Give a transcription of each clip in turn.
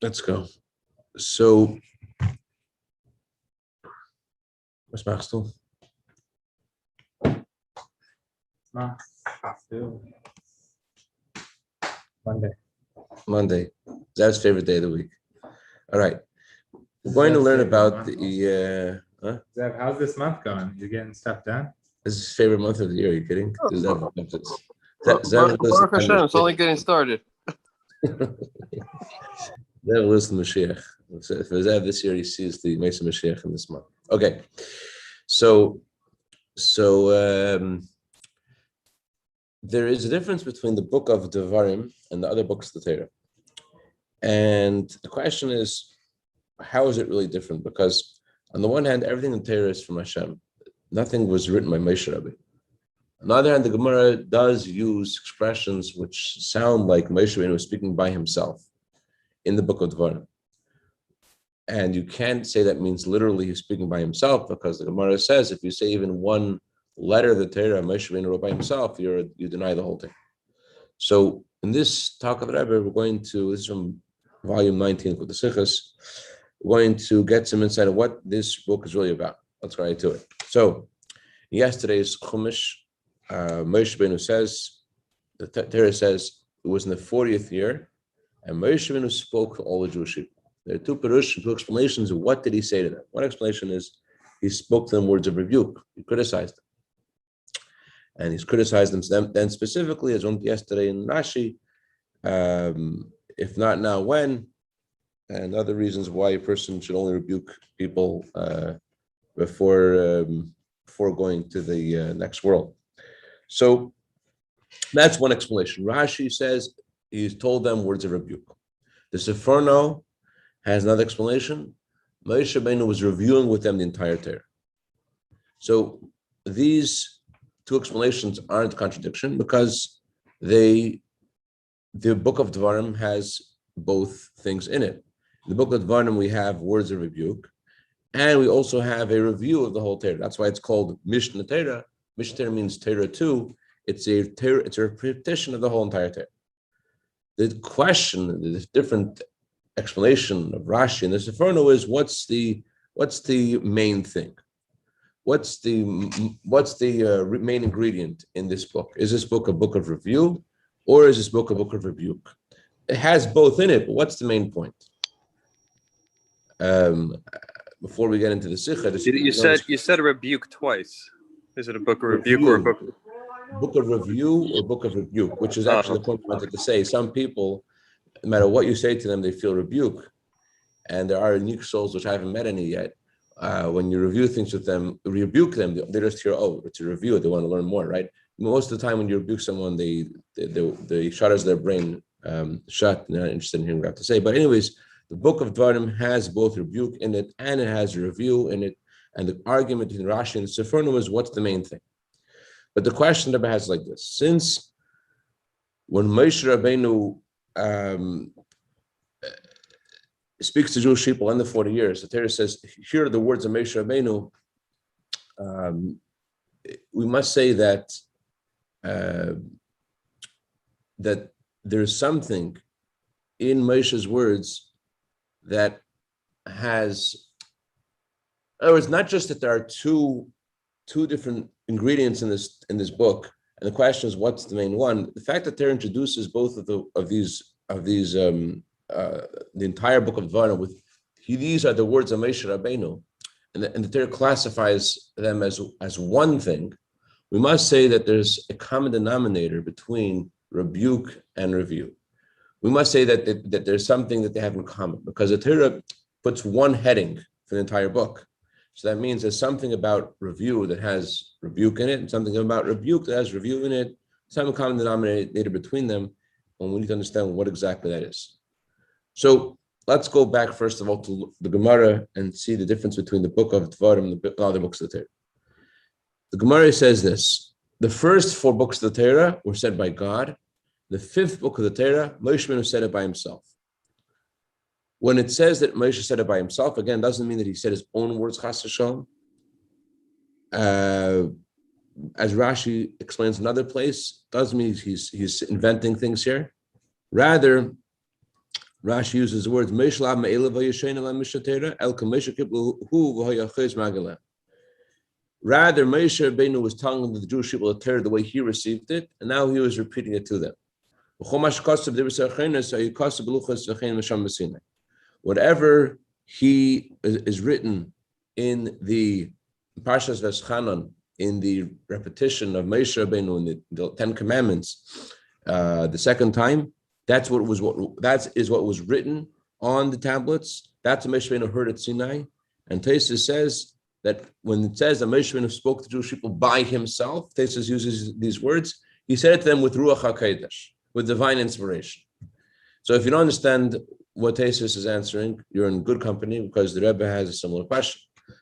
Let's go. So, was machst du? Monday. That's favorite day of the week. All right. We're going to learn about the. Zev, how's this month going? You're getting stuff done? This is his favorite month of the year. Are you kidding? Baruch Hashem, it's only getting started. Zev lives in Mashiach. For Zev this year, he sees the Mesa Mashiach in this month. Okay. So there is a difference between the book of Devorim and the other books of the Torah. And the question is, how is it really different? Because on the one hand, everything in Torah is from Hashem. Nothing was written by Moshe Rabbi. On the other hand, the Gemara does use expressions which sound like Moshe Rabbeinu was speaking by himself in the book of Devorim. And you can't say that means literally he's speaking by himself, because the Gemara says if you say even one letter of the Torah Moshe Rabbeinu wrote by himself, you deny the whole thing. So in this talk of the Rebbe, this is from volume 19 with the Sichos, we're going to get some insight of what this book is really about. Let's go right to it. So yesterday's Chumash, Moshe Rabbeinu says, the Torah says it was in the 40th year, and Moshe Rabbeinu spoke to all the Jewish people. There are two explanations of what did he say to them. One explanation is he spoke to them words of rebuke. He criticized them. And he's criticized them then specifically, as one yesterday in Rashi, if not now, when, and other reasons why a person should only rebuke people before going to the next world. So that's one explanation. Rashi says he's told them words of rebuke. The Seforno has another explanation. Moshe Rabbeinu was reviewing with them the entire Torah. So these two explanations aren't a contradiction, because the book of Devorim has both things in it. In the book of Devorim, we have words of rebuke, and we also have a review of the whole Torah. That's why it's called Mishnah Torah. Mishnah Torah means Torah 2. It's a repetition of the whole entire Torah. The question, the different explanation of Rashi and the Seforno is, what's the main thing? What's the main ingredient in this book? Is this book a book of review, or is this book a book of rebuke? It has both in it, but what's the main point? Before we get into the Sikha, you said a rebuke twice. Is it a book of rebuke or a book? Book of review or book of rebuke, which is actually the point I wanted to say. Some people, no matter what you say to them, they feel rebuke, and there are unique souls which I haven't met any yet. When you review things with them, rebuke them, they just hear, oh, it's a review. They want to learn more, right? Most of the time, when you rebuke someone, the shutters of their brain shut. They're not interested in hearing what I have to say. But anyways, the book of Devorim has both rebuke in it and it has a review in it. And the argument between Rashi and the Seforno is, what's the main thing? But the question that has like this: since when Moshe Rabbeinu speaks to Jewish people in the 40 years, the Torah says, here are the words of Moshe Rabbeinu. We must say that that there's something in Moshe's words that has. In other words, not just that there are two different ingredients in this book, and the question is, what's the main one? The fact that Torah introduces both of these the entire book of Devarim with these are the words of Moshe Rabbeinu, and the Torah classifies them as one thing. We must say that there's a common denominator between rebuke and review. We must say that there's something that they have in common, because the Torah puts one heading for the entire book. So that means there's something about review that has rebuke in it, and something about rebuke that has review in it, some common denominator between them, and we need to understand what exactly that is. So let's go back, first of all, to the Gemara and see the difference between the book of Devorim and the other books of the Torah. The Gemara says this: the first 4 books of the Torah were said by God. The 5th book of the Torah, Moshe Rabbeinu said it by himself. When it says that Moshe said it by himself, again, doesn't mean that he said his own words, chas v'shalom. As Rashi explains in another place, doesn't mean he's inventing things here. Rather, Rashi uses the words Meishlav Me'elav Vayishen Elam Mishatera El Kamesha Kiblu Hu V'Hayachez Magala. Rather, Moshe Rabbeinu was telling the Jewish people the Torah the way he received it, and now he was repeating it to them. Whatever he is written in the Parshas Veschanan, in the repetition of Moshe Rabbeinu in the Ten Commandments, the second time, that is what was written on the tablets. That's what Moshe Rabbeinu heard at Sinai. And Tosfos says that when it says that Moshe Rabbeinu spoke to Jewish people by himself, Tosfos uses these words, he said it to them with Ruach HaKodesh, with divine inspiration. So if you don't understand what Tosfos is answering, you're in good company because the Rebbe has a similar question.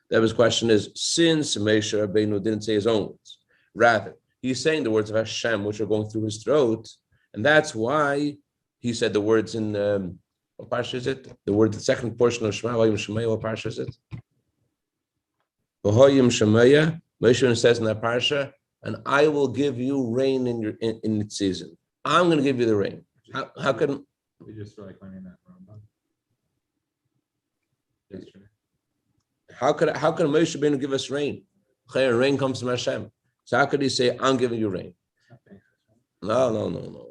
The Rebbe's question is, since Moshe Rabbeinu didn't say his own words, rather, he's saying the words of Hashem, which are going through his throat, and that's why he said the words in, what parsha is it? The second portion of Shema, V'hoyim Shemaya, what parsha is it? V'hoyim Shemaya, Moshe Rabbeinu says in that parsha, and I will give you rain in its season. I'm going to give you the rain. How can we just feel like learning that Rambam yesterday? How could Moshe Rabbeinu give us rain? Rain comes from Hashem. So how could he say, "I'm giving you rain"? No.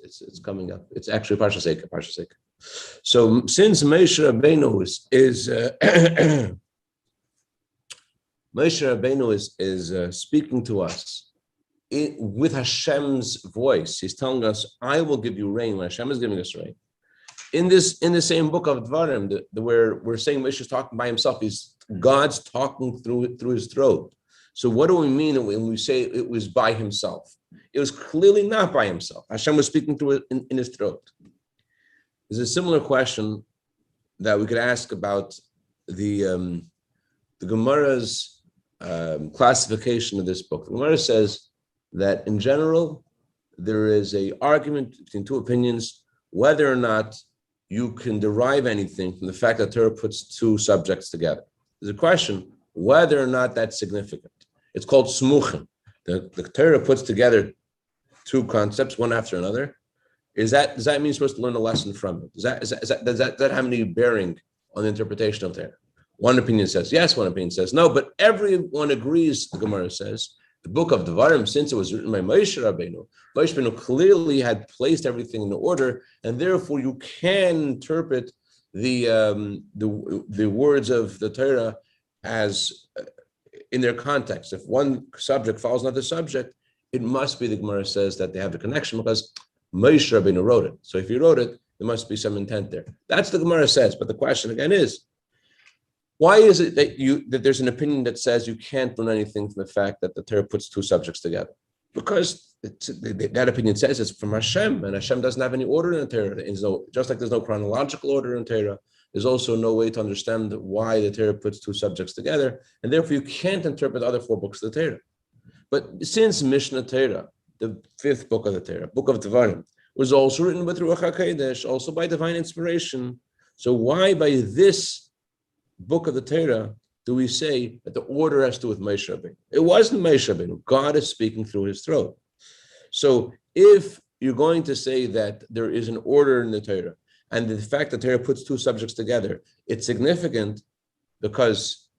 It's coming up. It's actually Parshas. So since Moshe Rabbeinu is speaking to us with Hashem's voice, he's telling us, "I will give you rain." When Hashem is giving us rain. In the same book of Devorim, where we're saying Moshe is talking by himself, God's talking through his throat. So what do we mean when we say it was by himself? It was clearly not by himself. Hashem was speaking through it in his throat. There's a similar question that we could ask about the Gemara's classification of this book. The Gemara says that in general, there is an argument between two opinions whether or not you can derive anything from the fact that Torah puts two subjects together. There's a question whether or not that's significant. It's called smuchim. The Torah puts together two concepts, one after another. Does that mean you're supposed to learn a lesson from it? Does that have any bearing on the interpretation of Torah? One opinion says yes, one opinion says no, but everyone agrees, the Gemara says, the book of Devorim, since it was written by Moshe Rabbeinu clearly had placed everything in order, and therefore you can interpret the words of the Torah as in their context. If one subject follows another subject, it must be, the Gemara says, that they have a connection because Moshe Rabbeinu wrote it. So if he wrote it, there must be some intent there. That's the Gemara says. But the question again is, why is it that there's an opinion that says you can't learn anything from the fact that the Torah puts two subjects together? Because that opinion says it's from Hashem, and Hashem doesn't have any order in the Torah. Just like there's no chronological order in Torah, there's also no way to understand why the Torah puts two subjects together, and therefore you can't interpret the other four books of the Torah. But since Mishnah Torah, the fifth book of the Torah, book of Devorim, was also written with Ruach HaKodesh, also by divine inspiration, so why by this book of the Torah do we say that the order has to do with Moshe Rabbeinu? It wasn't Moshe Rabbeinu. God is speaking through his throat. So if you're going to say that there is an order in the Torah, and the fact that Torah puts two subjects together, it's significant because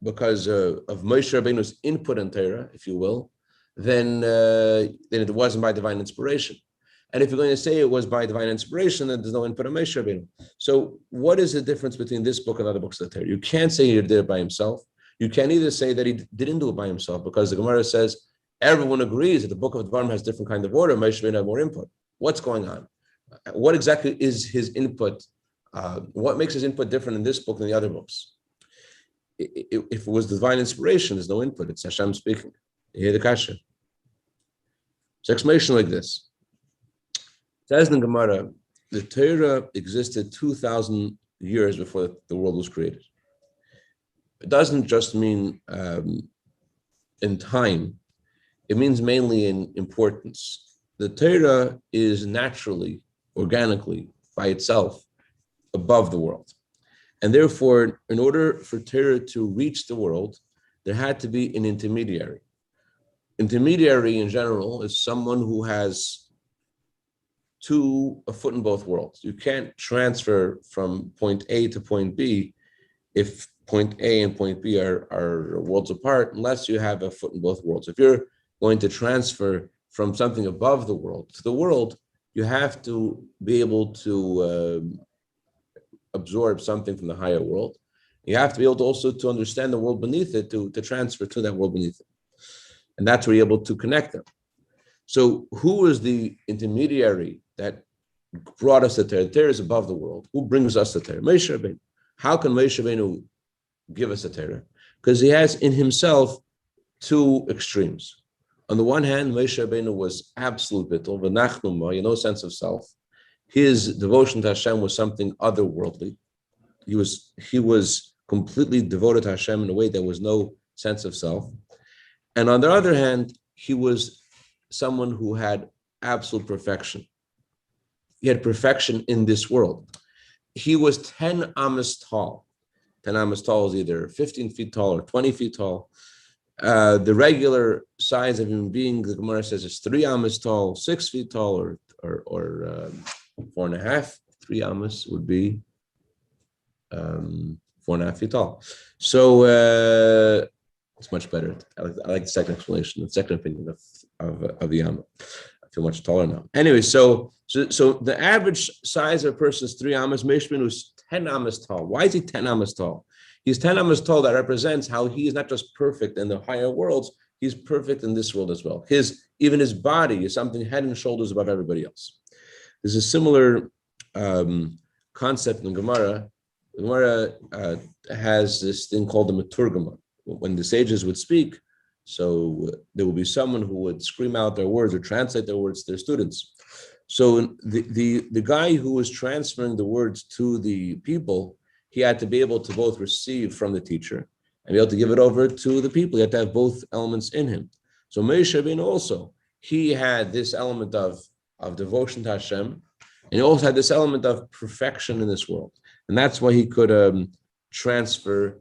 of Moshe Rabbeinu's input in Torah, if you will, then it wasn't by divine inspiration. And if you're going to say it was by divine inspiration, then there's no input of Moshe Rabbeinu. So what is the difference between this book and other books of the Torah? You can't say he did it by himself. You can't either say that he didn't do it by himself, because the Gemara says everyone agrees that the book of Devorim has different kind of order. Moshe Rabbeinu had more input. What's going on? What exactly is his input? What makes his input different in this book than the other books? If it was divine inspiration, there's no input. It's Hashem speaking. You hear the kasha. It's explanation like this. It says in the Gemara, the Torah existed 2,000 years before the world was created. It doesn't just mean in time. It means mainly in importance. The Torah is naturally, organically, by itself, above the world. And therefore, in order for Torah to reach the world, there had to be an intermediary. Intermediary in general is someone who has to a foot in both worlds. You can't transfer from point A to point B if point A and point B are worlds apart, unless you have a foot in both worlds. If you're going to transfer from something above the world to the world, you have to be able to absorb something from the higher world. You have to be able to also to understand the world beneath it to transfer to that world beneath it. And that's where you're able to connect them. So who is the intermediary that brought us to Torah? Torah is above the world. Who brings us to Torah? Moshe Rabbeinu. How can Moshe Rabbeinu give us a Torah? Because he has in himself two extremes. On the one hand, Moshe Rabbeinu was absolute bittul, v'nachnu, no sense of self. His devotion to Hashem was something otherworldly. He was completely devoted to Hashem in a way there was no sense of self. And on the other hand, he was someone who had absolute perfection. He had perfection in this world. He was 10 amas tall. 10 amas tall is either 15 feet tall or 20 feet tall. The regular size of human being, the Gemara says, is 3 amas tall, 6 feet tall, or 4.5. 3 amas would be 4.5 feet tall. So it's much better. I like the second explanation, the second opinion of the Amma. I feel much taller now. Anyway, so the average size of a person is 3 amas. Moshe Rabbeinu is 10 amas tall. Why is he 10 amas tall? He's 10 amas tall. That represents how he is not just perfect in the higher worlds, he's perfect in this world as well. Even his body is something head and shoulders above everybody else. There's a similar concept in Gemara. Gemara has this thing called the Maturgama. When the sages would speak, so there would be someone who would scream out their words or translate their words to their students. So the guy who was transferring the words to the people, he had to be able to both receive from the teacher and be able to give it over to the people. He had to have both elements in him. So Moshe Rabbeinu also, he had this element of devotion to Hashem, and he also had this element of perfection in this world. And that's why he could transfer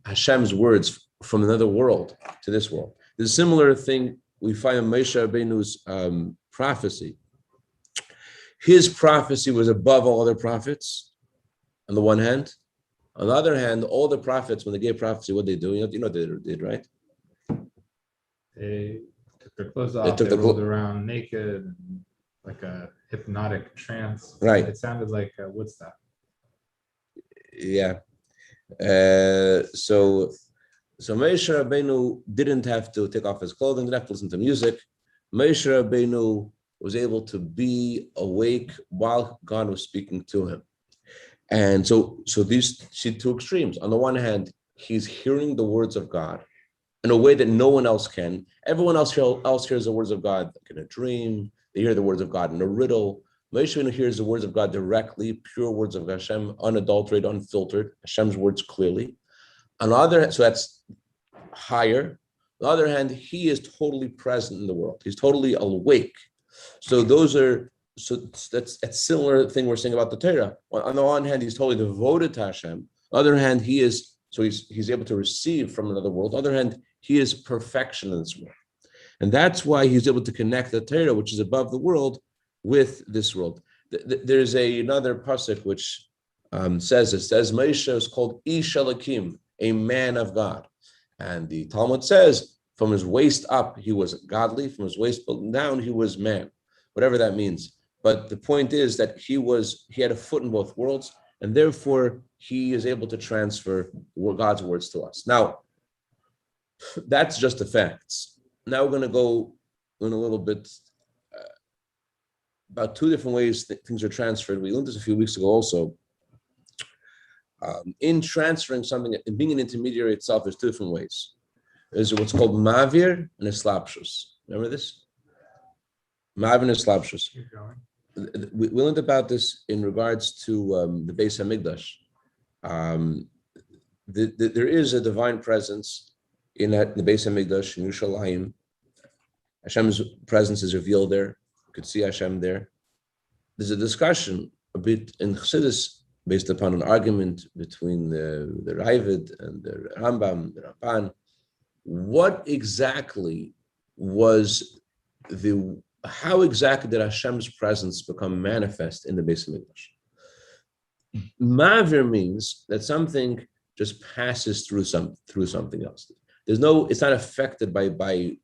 Hashem's words from another world to this world. There's a similar thing we find in Moshe Rabbeinu's prophecy. His prophecy was above all other prophets, on the one hand. On the other hand, all the prophets, when they gave prophecy, what they do? You know what they did, right? They took their clothes off, they rolled around naked, and like a hypnotic trance. Right. It sounded like Woodstock. Yeah. So Moshe Rabbeinu didn't have to take off his clothing, didn't have to listen to music. Moshe Rabbeinu was able to be awake while God was speaking to him. And so these see two extremes. On the one hand, he's hearing the words of God in a way that no one else can. Everyone else hears the words of God like in a dream. They hear the words of God in a riddle. Moshe Rabbeinu hears the words of God directly, pure words of Hashem, unadulterated, unfiltered, Hashem's words clearly. On the other hand, so that's higher. On the other hand, he is totally present in the world. He's totally awake. So that's a similar thing we're saying about the Torah. On the one hand, he's totally devoted to Hashem. On the other hand, he's able to receive from another world. On the other hand, he is perfection in this world. And that's why he's able to connect the Torah, which is above the world, with this world. There's another pasuk which says Moshe is called Ish Elokim, a man of God. And the Talmud says, from his waist up, he was godly. From his waist down, he was man. Whatever that means. But the point is that he had a foot in both worlds, and therefore he is able to transfer God's words to us. Now, that's just the facts. Now we're going to go in a little bit about two different ways that things are transferred. We learned this a few weeks ago also. In transferring something, in being an intermediary itself, there's two different ways. There's what's called mavir and eslapshus. Remember this? Mavir and eslapshus. Keep going. We learned about this in regards to the Beis Hamikdash. There is a divine presence in the Beis Hamikdash in Yerushalayim. Hashem's presence is revealed there. You could see Hashem there. There's a discussion a bit in Chassidus based upon an argument between the Ravid and the Rambam, the Ramban. What exactly was the how exactly did Hashem's presence become manifest in the Beis Hamikdash? Mavir means that something just passes through something else. It's not affected by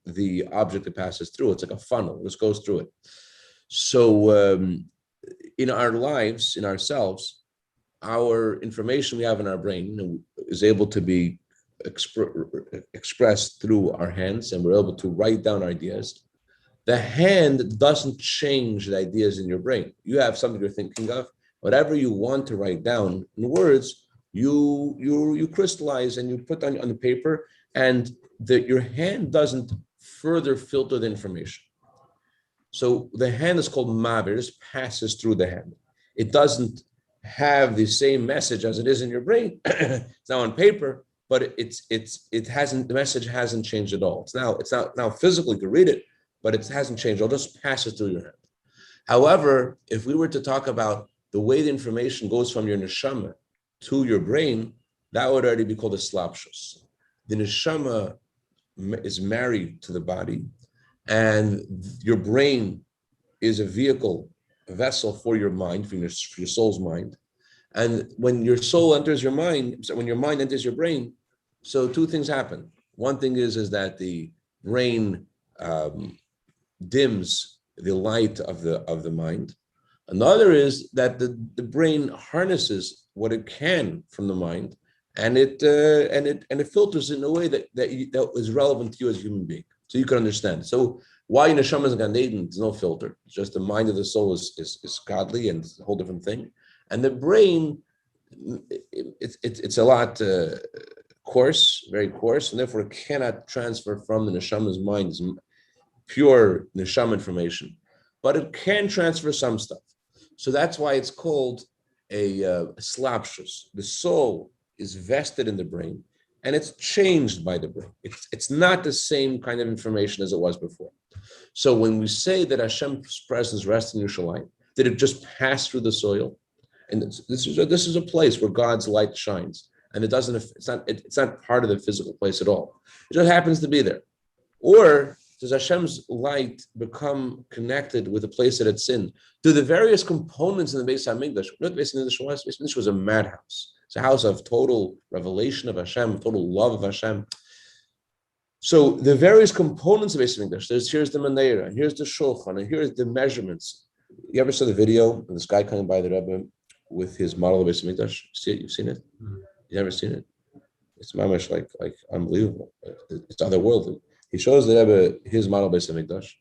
the object it passes through. It's like a funnel, it just goes through it. So in our lives, in ourselves, our information we have in our brain is able to be expressed through our hands, and we're able to write down ideas. The hand doesn't change the ideas in your brain. You have something you're thinking of. Whatever you want to write down in words, you crystallize and you put on the paper, and your hand doesn't further filter the information. So the hand is called mavir, it passes through the hand. It doesn't have the same message as it is in your brain. It's now on paper, but the message hasn't changed at all. It's now physically, you can read it, but it hasn't changed. It'll just pass it through your hand. However, if we were to talk about the way the information goes from your neshama to your brain, that would already be called a slapshus. The neshama is married to the body, and your brain is a vehicle, a vessel for your mind, for your soul's mind. And when your soul enters your mind, so when your mind enters your brain, so two things happen. One thing is that the brain dims the light of the mind. Another is that the brain harnesses what it can from the mind, and it filters in a way that is relevant to you as a human being, so you can understand. So why in neshama is Gan Eden, there's no filter. It's just the mind of the soul is godly, and it's a whole different thing. And the brain, it's a lot coarse, very coarse, and therefore it cannot transfer from the neshama's mind pure neshama information, but it can transfer some stuff. So that's why it's called a slapshus. The soul is vested in the brain, and it's changed by the brain. It's not the same kind of information as it was before. So when we say that Hashem's presence rests in Yerushalayim, did it just pass through the soil? And this is a place where God's light shines, and it's not part of the physical place at all. It just happens to be there. Or does Hashem's light become connected with the place that it's in? Do the various components in the Beis Hamikdash? You know what the Beis Hamikdash was? Beis Hamikdash was a madhouse. It's a house of total revelation of Hashem, total love of Hashem. So the various components of Beis Hamikdash, here's the Menorah, and here's the Shulchan, and here's the measurements. You ever saw the video of this guy coming by the Rebbe with his model of Beis Hamikdash? See it? You've seen it? Mm-hmm. You never seen it? It's mamash like unbelievable. It's otherworldly. He shows the Rebbe his model Beis Hamikdash,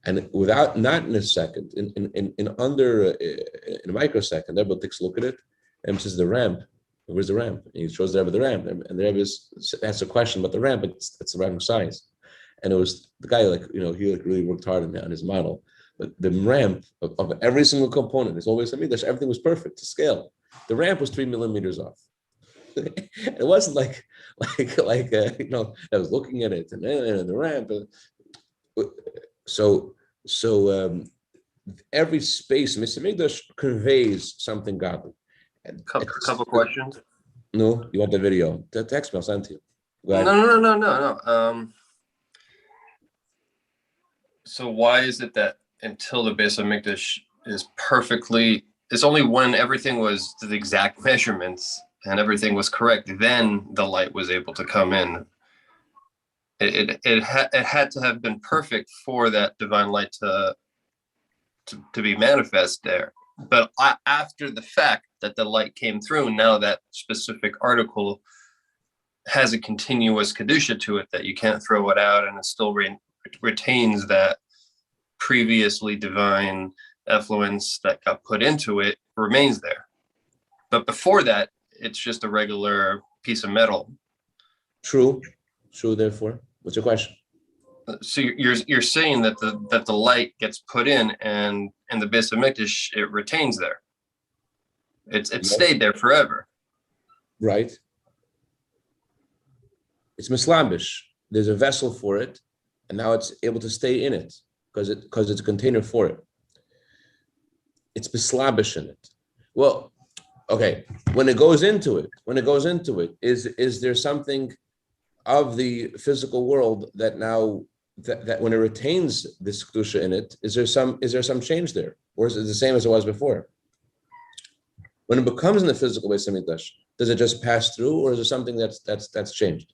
and not in a second, in a microsecond, the Rebbe takes a look at it and says, "The ramp. Where's the ramp?" And he shows the Rebbe the ramp, and the Rebbe asks a question about the ramp, but it's the wrong size. And it was the guy he really worked hard on his model, but the ramp of every single component is always Hamikdash. Everything was perfect to scale. The ramp was 3 millimeters off. It wasn't like I was looking at it and the ramp. So every space in Beis Hamikdash conveys something godly. And couple questions. No, you want the video? Text me, I'll send to you. No. So why is it that until the Beis Hamikdash is perfectly, it's only when everything was to the exact measurements and everything was correct, then the light was able to come in. It had to have been perfect for that divine light to be manifest there. But after the fact that the light came through, now that specific article has a continuous kedusha to it that you can't throw it out, and it still retains that previously divine effluence that got put into it remains there. But before that, it's just a regular piece of metal. True. Therefore, what's your question? So you're saying that the light gets put in, and the Beis Hamikdash, it retains there. It stayed there forever. Right. It's mislabish. There's a vessel for it, and now it's able to stay in it because it's a container for it. It's mislabish in it. Well, okay. When it goes into it, is there something of the physical world that now that when it retains this kedusha in it, is there some change there, or is it the same as it was before? When it becomes in the physical Beis Hamikdash, does it just pass through, or is there something that's changed?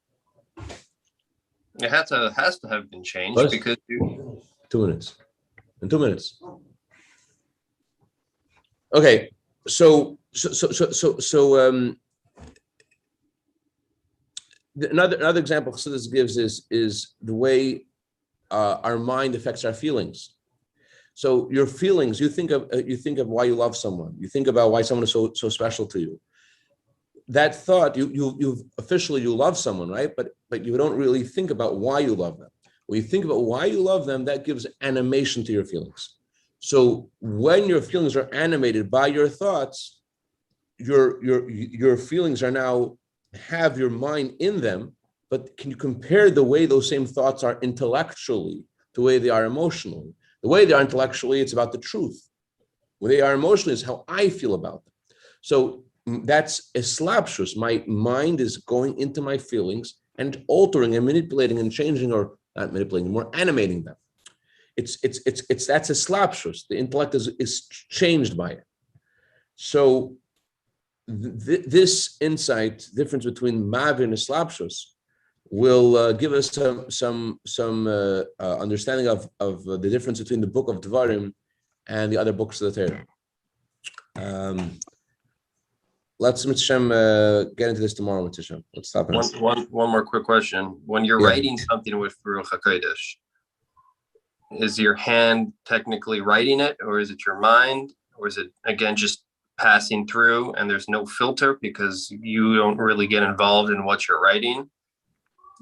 It has to have been changed What? because 2 minutes. In 2 minutes. Okay, so another example Chassidus gives is the way our mind affects our feelings. So your feelings, you think of why you love someone, you think about why someone is so special to you. That thought, you officially love someone, right? But you don't really think about why you love them. When you think about why you love them, that gives animation to your feelings. So when your feelings are animated by your thoughts, your feelings are now have your mind in them. But can you compare the way those same thoughts are intellectually to the way they are emotionally? The way they are intellectually, it's about the truth. The way they are emotionally is how I feel about them. So that's a slapshus. My mind is going into my feelings and altering and manipulating and changing, or not manipulating, more animating them. It's that's a slapshus. The intellect is changed by it. So this insight, difference between mavi and slapshus, will give us some understanding of the difference between the book of Devorim and the other books of the Torah. Let's get into this tomorrow, Mitzvah. Let's stop it. One more quick question. When you're writing something with Ruach HaKodesh, is your hand technically writing it, or is it your mind, or is it again just passing through and there's no filter because you don't really get involved in what you're writing?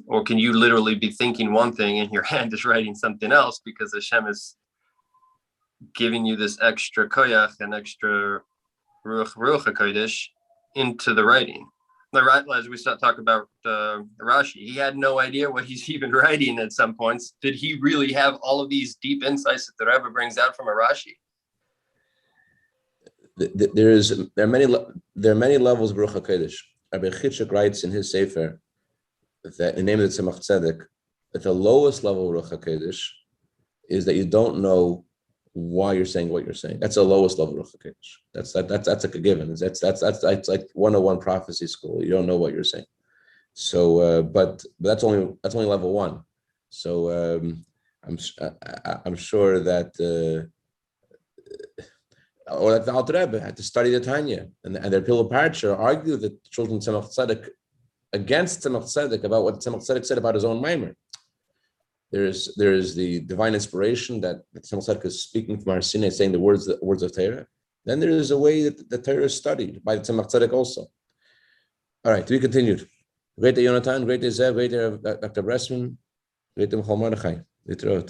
Or can you literally be thinking one thing and your hand is writing something else because Hashem is giving you this extra koyach and extra Ruach HaKodesh into the writing? As we start talking about Rashi, he had no idea what he's even writing at some points. Did he really have all of these deep insights that the Rebbe brings out from a Rashi? There are many levels of Ruach HaKodesh. Rabbi Chitchuk writes in his Sefer that in the name of the Tzemach Tzedek, that the lowest level of Ruach HaKodesh is that you don't know why you're saying what you're saying. That's the lowest level of Ruach HaKodesh. That's like a given. That's like 101 prophecy school. You don't know what you're saying. So, but that's only level 1. So I'm sure that. Or like the Alter Rebbe had to study the Tanya, and their Pillow Parsha argue that the children of Tzemach Tzedek against Tzemach Tzedek about what Tzemach Tzedek said about his own Maimer. There is the divine inspiration that Tzemach Tzedek is speaking from Har Sinai, saying the words of Torah. Then there is a way that the Torah is studied by the Tzemach Tzedek also. All right, to be continued. Great day, Yonatan. Great day, Zev. Great day, Dr. Bressman. Great day, Michal Mordechai.